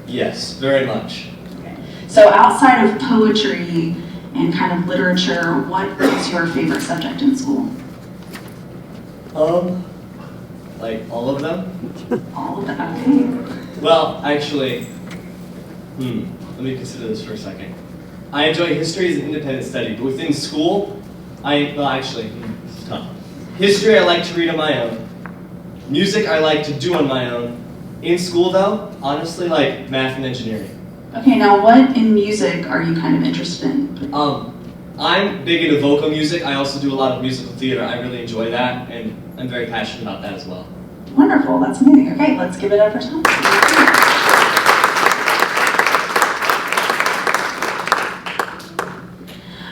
[SPEAKER 6] Yes, very much.
[SPEAKER 1] Okay. So outside of poetry and kind of literature, what is your favorite subject in school?
[SPEAKER 6] Like all of them?
[SPEAKER 1] All of them. Okay.
[SPEAKER 6] Well, actually, let me consider this for a second. I enjoy history as an independent study, but within school, this is tough. History I like to read on my own. Music I like to do on my own. In school though, honestly, like math and engineering.
[SPEAKER 1] Okay, now what in music are you kind of interested in?
[SPEAKER 6] I'm big into vocal music. I also do a lot of musical theater. I really enjoy that, and I'm very passionate about that as well.
[SPEAKER 1] Wonderful, that's amazing. Okay, let's give it up for Tom.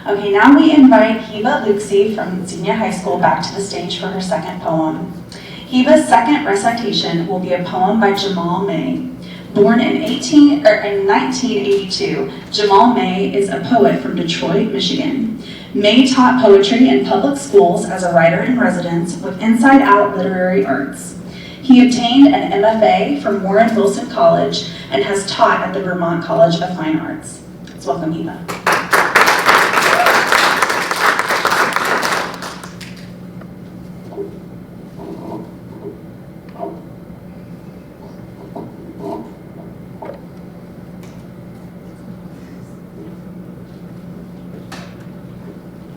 [SPEAKER 1] Okay, now we invite Hiba Luxi from Xenia High School back to the stage for her second poem. Hiba's second recitation will be a poem by Jamal May. Born in 1982, Jamal May is a poet from Detroit, Michigan. May taught poetry in public schools as a writer in residence with Inside Out Literary Arts. He obtained an MFA from Warren Wilson College and has taught at the Vermont College of Fine Arts. Let's welcome Eva.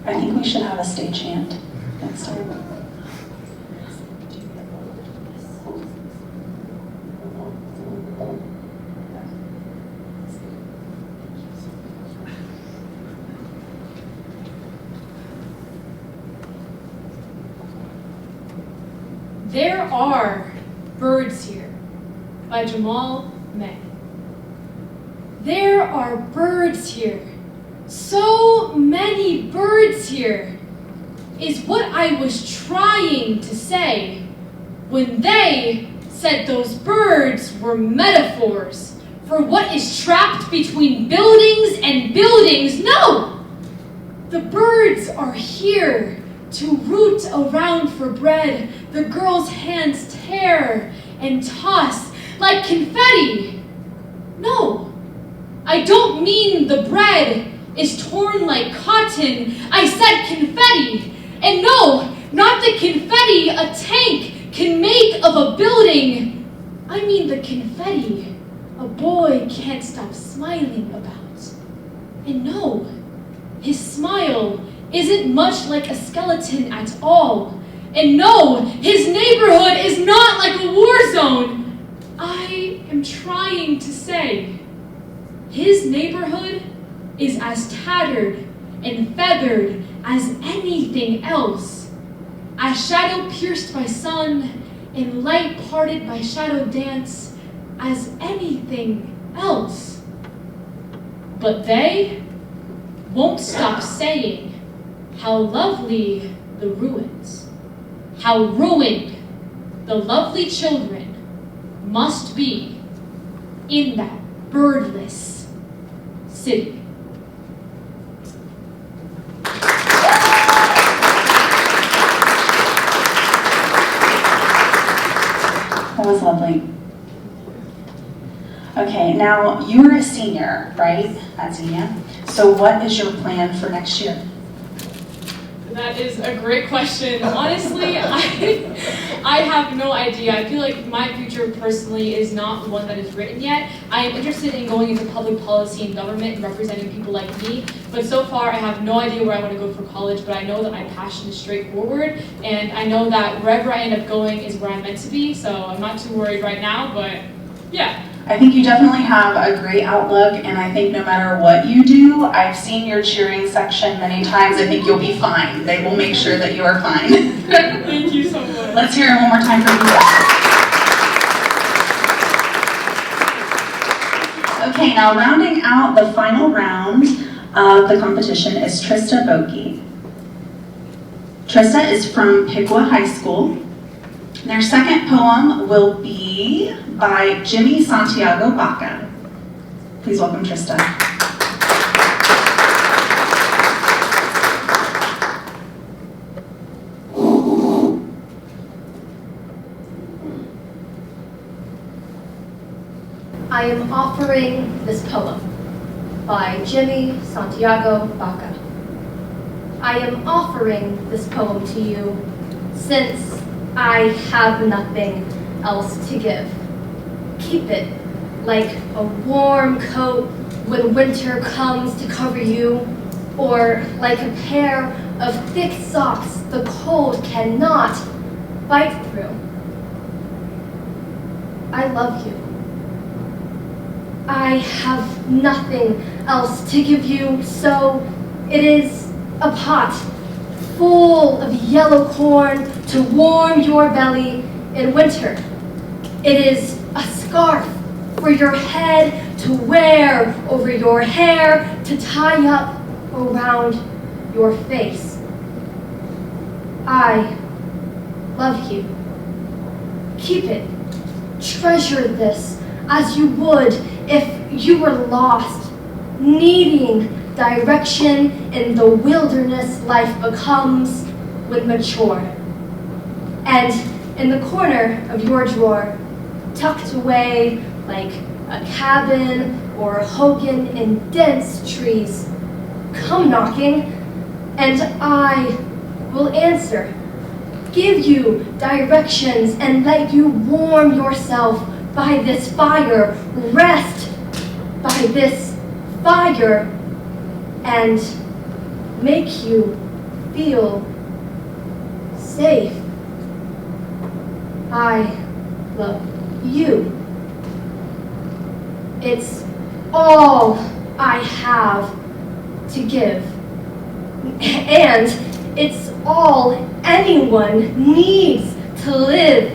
[SPEAKER 1] I think we should have a stage hand next time.
[SPEAKER 7] There Are Birds Here by Jamal May. There are birds here. So many birds here is what I was trying to say when they said those birds were metaphors for what is trapped between buildings and buildings. No! The birds are here to root around for bread. The girls' hands tear and toss like confetti. No, I don't mean the bread is torn like cotton. I said confetti. And no, not the confetti a tank can make of a building. I mean the confetti a boy can't stop smiling about. And no, his smile isn't much like a skeleton at all. And no, his neighborhood is not like a war zone. I am trying to say, his neighborhood is as tattered and feathered as anything else, as shadow pierced by sun and light parted by shadow dance as anything else. But they won't stop saying how lovely the ruins, how ruined the lovely children must be in that birdless city.
[SPEAKER 1] That was lovely. Okay, now you're a senior, right, at Xenia? So what is your plan for next year?
[SPEAKER 7] That is a great question. Honestly, I have no idea. I feel like my future personally is not one that is written yet. I am interested in going into public policy and government and representing people like me, but so far I have no idea where I want to go for college, but I know that my passion is straightforward, and I know that wherever I end up going is where I'm meant to be, so I'm not too worried right now, but yeah.
[SPEAKER 1] I think you definitely have a great outlook, and I think no matter what you do, I've seen your cheering section many times. I think you'll be fine. They will make sure that you are fine.
[SPEAKER 7] Thank you so much.
[SPEAKER 1] Let's hear it one more time for you. Okay, now rounding out the final round of the competition is Trista Boki. Trista is from Piqua High School. Their second poem will be by Jimmy Santiago Baca. Please welcome Trista.
[SPEAKER 8] I am offering this poem by Jimmy Santiago Baca. I am offering this poem to you since I have nothing else to give. Keep it like a warm coat when winter comes to cover you, or like a pair of thick socks the cold cannot bite through. I love you. I have nothing else to give you, so it is a pot full of yellow corn to warm your belly in winter. It is a scarf for your head to wear over your hair, to tie up around your face. I love you. Keep it. Treasure this. as you would if you were lost, needing direction in the wilderness life becomes when matured. And in the corner of your drawer, tucked away like a cabin or a hogan in dense trees, come knocking, and I will answer, give you directions, and let you warm yourself by this fire, rest by this fire, and make you feel safe. I love you. It's all I have to give. And it's all anyone needs to live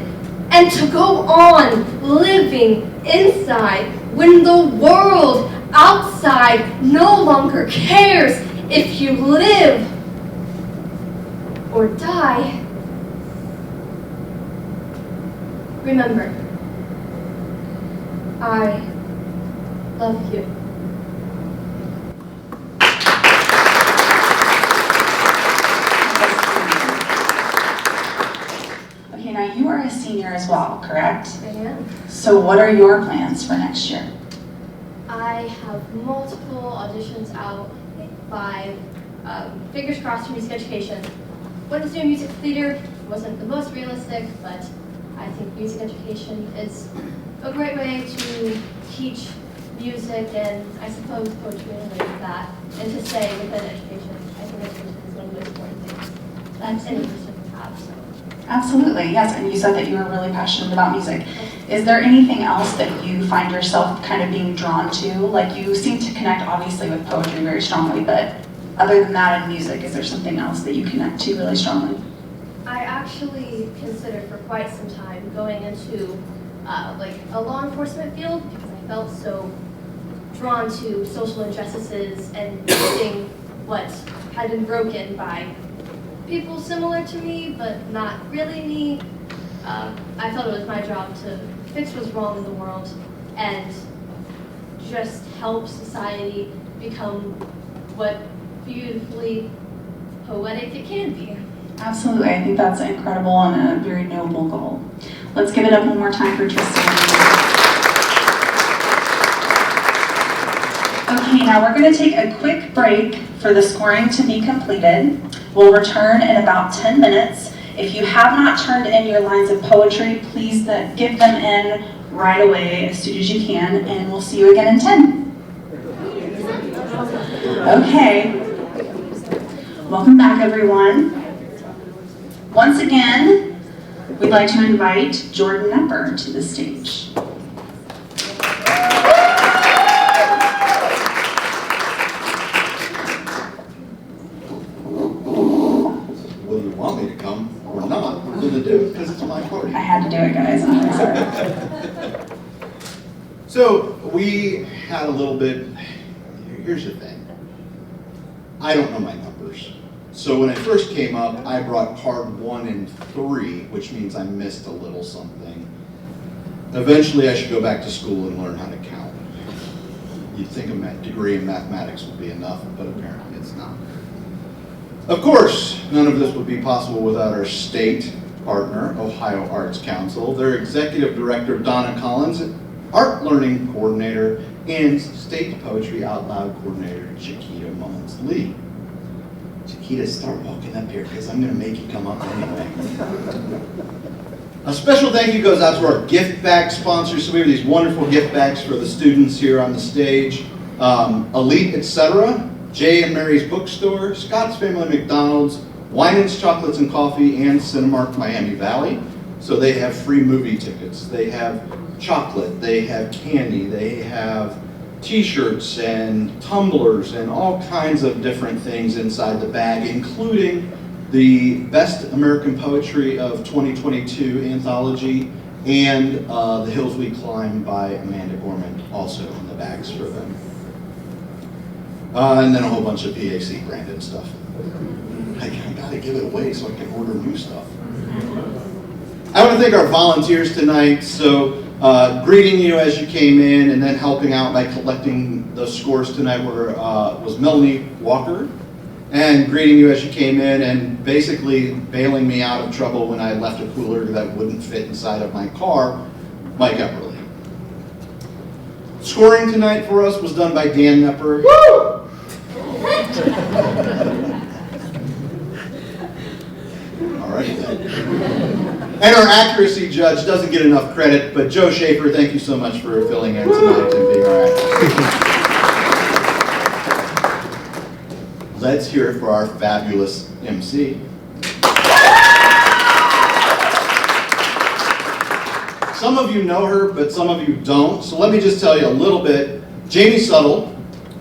[SPEAKER 8] and to go on living inside when the world outside no longer cares if you live or die. Remember, I love you.
[SPEAKER 1] Okay, now you are a senior as well, correct?
[SPEAKER 8] I am.
[SPEAKER 1] So what are your plans for next year?
[SPEAKER 8] I have multiple auditions out by fingers crossed for music education. Wanted to do music theater, wasn't the most realistic, but I think music education is a great way to teach music and I suppose poetry and things like that, and to stay within education. I think education is one of the most important things that any person can have. So.
[SPEAKER 1] Absolutely, yes, and you said that you were really passionate about music. Is there anything else that you find yourself kind of being drawn to? Like, you seem to connect obviously with poetry very strongly, but other than that in music, is there something else that you connect to really strongly?
[SPEAKER 8] I actually considered for quite some time going into like a law enforcement field because I felt so drawn to social injustices and fixing what had been broken by people similar to me, but not really me. I felt it was my job to fix what's wrong in the world and just help society become what beautifully poetic it can be.
[SPEAKER 1] Absolutely, I think that's incredible and a very noble goal. Let's give it up one more time for Tristan. Okay, now we're going to take a quick break for the scoring to be completed. We'll return in about 10 minutes. If you have not turned in your lines of poetry, please give them in right away as soon as you can, and we'll see you again in 10. Okay, welcome back everyone. Once again, we'd like to invite Jordan Nepper to the stage.
[SPEAKER 3] Whether you want me to come or not, we're gonna do it because it's my party.
[SPEAKER 1] I had to do it, guys. I'm really sorry.
[SPEAKER 3] So we had a little bit, here's the thing. I don't know my numbers. So when I first came up, I brought card 1 and 3, which means I missed a little something. Eventually I should go back to school and learn how to count. You'd think a degree in mathematics would be enough, but apparently it's not. Of course, none of this would be possible without our state partner, Ohio Arts Council, their executive director, Donna Collins, art learning coordinator, and state poetry out loud coordinator, Chiquita Mullins-Lee. Chiquita, start walking up here because I'm going to make you come up anyway. A special thank you goes out to our gift bag sponsors. So we have these wonderful gift bags for the students here on the stage. Elite, etc., Jay and Mary's Bookstore, Scott's Family McDonald's, Winans Chocolates and Coffee, and Cinemark Miami Valley. So they have free movie tickets. They have chocolate, they have candy, they have t-shirts and tumblers and all kinds of different things inside the bag, including the Best American Poetry of 2022 anthology and The Hills We Climb by Amanda Gorman, also in the bags for them. And then a whole bunch of PAC branded stuff. I gotta give it away so I can order new stuff. I want to thank our volunteers tonight. So Greeting you as you came in, and then helping out by collecting the scores tonight was Melanie Walker. And greeting you as you came in and basically bailing me out of trouble when I left a cooler that wouldn't fit inside of my car, Mike Epperly. Scoring tonight for us was done by Dan Nepper. Woo! All right then. And our accuracy judge doesn't get enough credit, but Joe Schaefer, thank you so much for filling in tonight and being our accuracy. Let's hear it for our fabulous MC. Some of you know her, but some of you don't. So let me just tell you a little bit. Jamie Suttle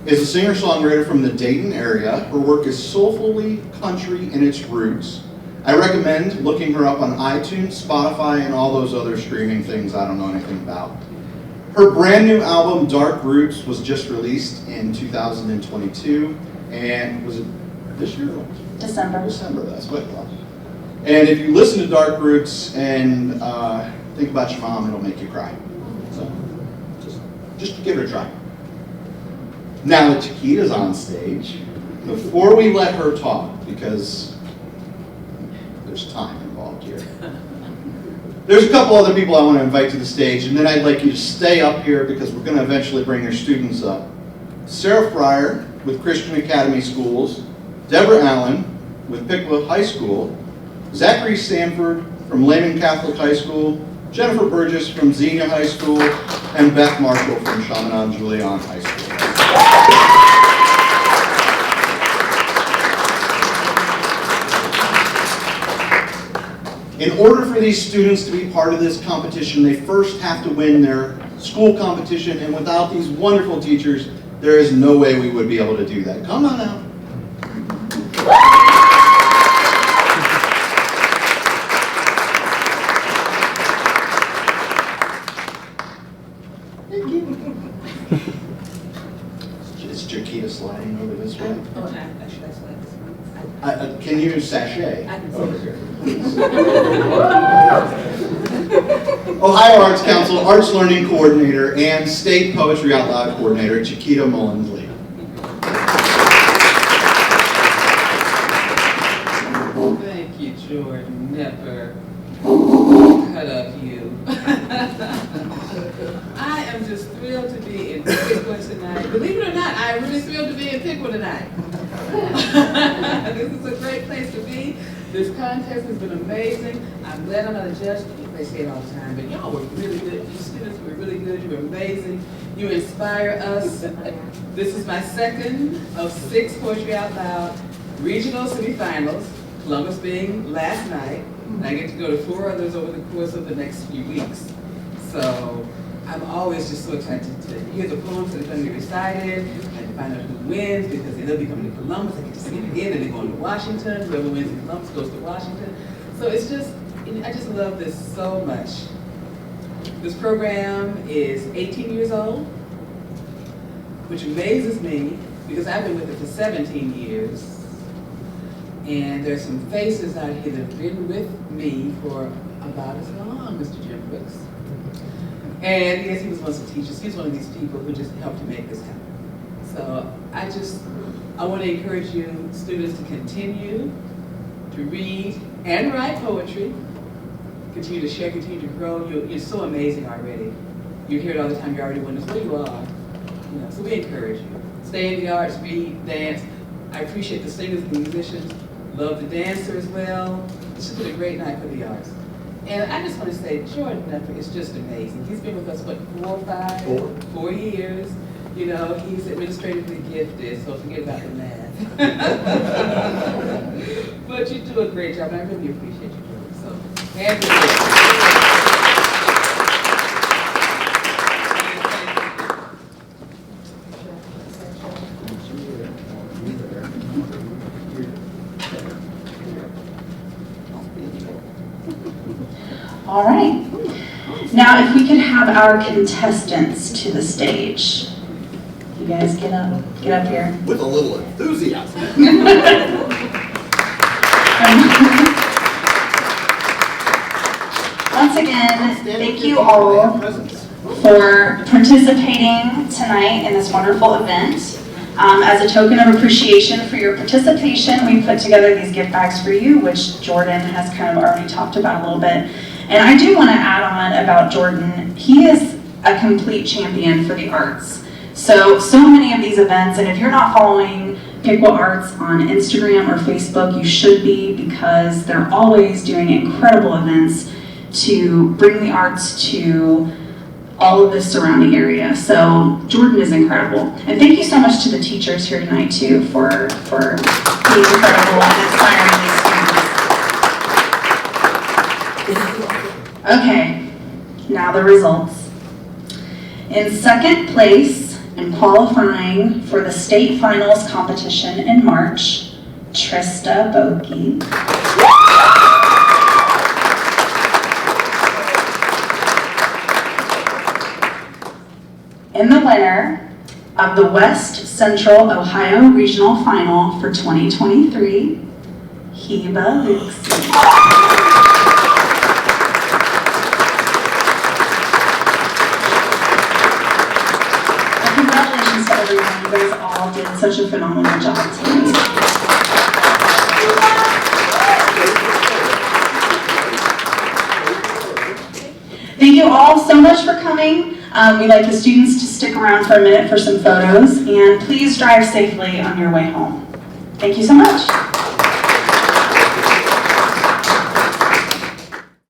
[SPEAKER 3] is a singer-songwriter from the Dayton area. Her work is soulfully country in its roots. I recommend looking her up on iTunes, Spotify, and all those other streaming things I don't know anything about. Her brand new album, Dark Roots, was just released in 2022. And was it this year?
[SPEAKER 1] December.
[SPEAKER 3] December, that's what it was. And if you listen to Dark Roots and think about your mom, it'll make you cry. So just give it a try. Now that Chiquita's on stage, before we let her talk, because there's time involved here, there's a couple other people I want to invite to the stage, and then I'd like you to stay up here because we're going to eventually bring your students up. Sarah Fryer with Christian Academy Schools, Deborah Allen with Piqua High School, Zachary Sanford from Lehman Catholic High School, Jennifer Burgess from Xenia High School, and Beth Marshall from Chaminade-Julian High School. In order for these students to be part of this competition, they first have to win their school competition, and without these wonderful teachers, there is no way we would be able to do that. Come on out. Thank you. Is Chiquita sliding over this way?
[SPEAKER 11] Oh, actually, I slide this one.
[SPEAKER 3] Can you sashay?
[SPEAKER 11] I can
[SPEAKER 3] over here, please. Ohio Arts Council Arts Learning Coordinator and State Poetry Out Loud Coordinator, Chiquita Mullins-Lee.
[SPEAKER 11] Thank you, Jordan. Never cut up you. I am just thrilled to be in Piqua tonight. Believe it or not, I am really thrilled to be in Piqua tonight. This is a great place to be. This contest has been amazing. I'm glad I'm not a judge. They say it all the time, but y'all were really good. You students were really good. You were amazing. You inspire us. This is my second of 6 Poetry Out Loud regional semifinals, Columbus being last night. And I get to go to 4 others over the course of the next few weeks. So I'm always just so excited to hear the poems that are going to be recited, and to find out who wins, because they'll be coming to Columbus. I get to sing it again, and they're going to Washington. Whoever wins in Columbus goes to Washington. So it's just, I just love this so much. This program is 18 years old, which amazes me because I've been with it for 17 years. And there's some faces out here that have been with me for about as long, Mr. Jim Brooks. And yes, he was one of the teachers. He's one of these people who just helped to make this happen. So I want to encourage you students to continue to read and write poetry, continue to share, continue to grow. You're so amazing already. You hear it all the time, you're already winners. Well, you are. You know, so we encourage you. Stay in the arts, read, dance. I appreciate the singers and the musicians. Love the dancer as well. It's just been a great night for the arts. And I just want to say, Jordan Nepper is just amazing. He's been with us, what, 4 or 5? 4 years. You know, he's administratively gifted, so forget about the math. But you do a great job, and I really appreciate you, Jordan. So, and
[SPEAKER 1] All right. Now, if we could have our contestants to the stage. You guys get up here.
[SPEAKER 3] With a little enthusiasm.
[SPEAKER 1] Once again, thank you all for participating tonight in this wonderful event. As a token of appreciation for your participation, we put together these gift bags for you, which Jordan has kind of already talked about a little bit. And I do want to add on about Jordan. He is a complete champion for the arts. So many of these events, and if you're not following Piqua Arts on Instagram or Facebook, you should be, because they're always doing incredible events to bring the arts to all of the surrounding area. So Jordan is incredible. And thank you so much to the teachers here tonight too for being incredible and inspiring these students. Okay, now the results. In second place and qualifying for the state finals competition in March, Trista Boki. And the winner of the West Central Ohio Regional Final for 2023, Heba Luxi. Congratulations to everyone. You guys all did such a phenomenal job tonight. Thank you all so much for coming. We'd like the students to stick around for a minute for some photos, and please drive safely on your way home. Thank you so much.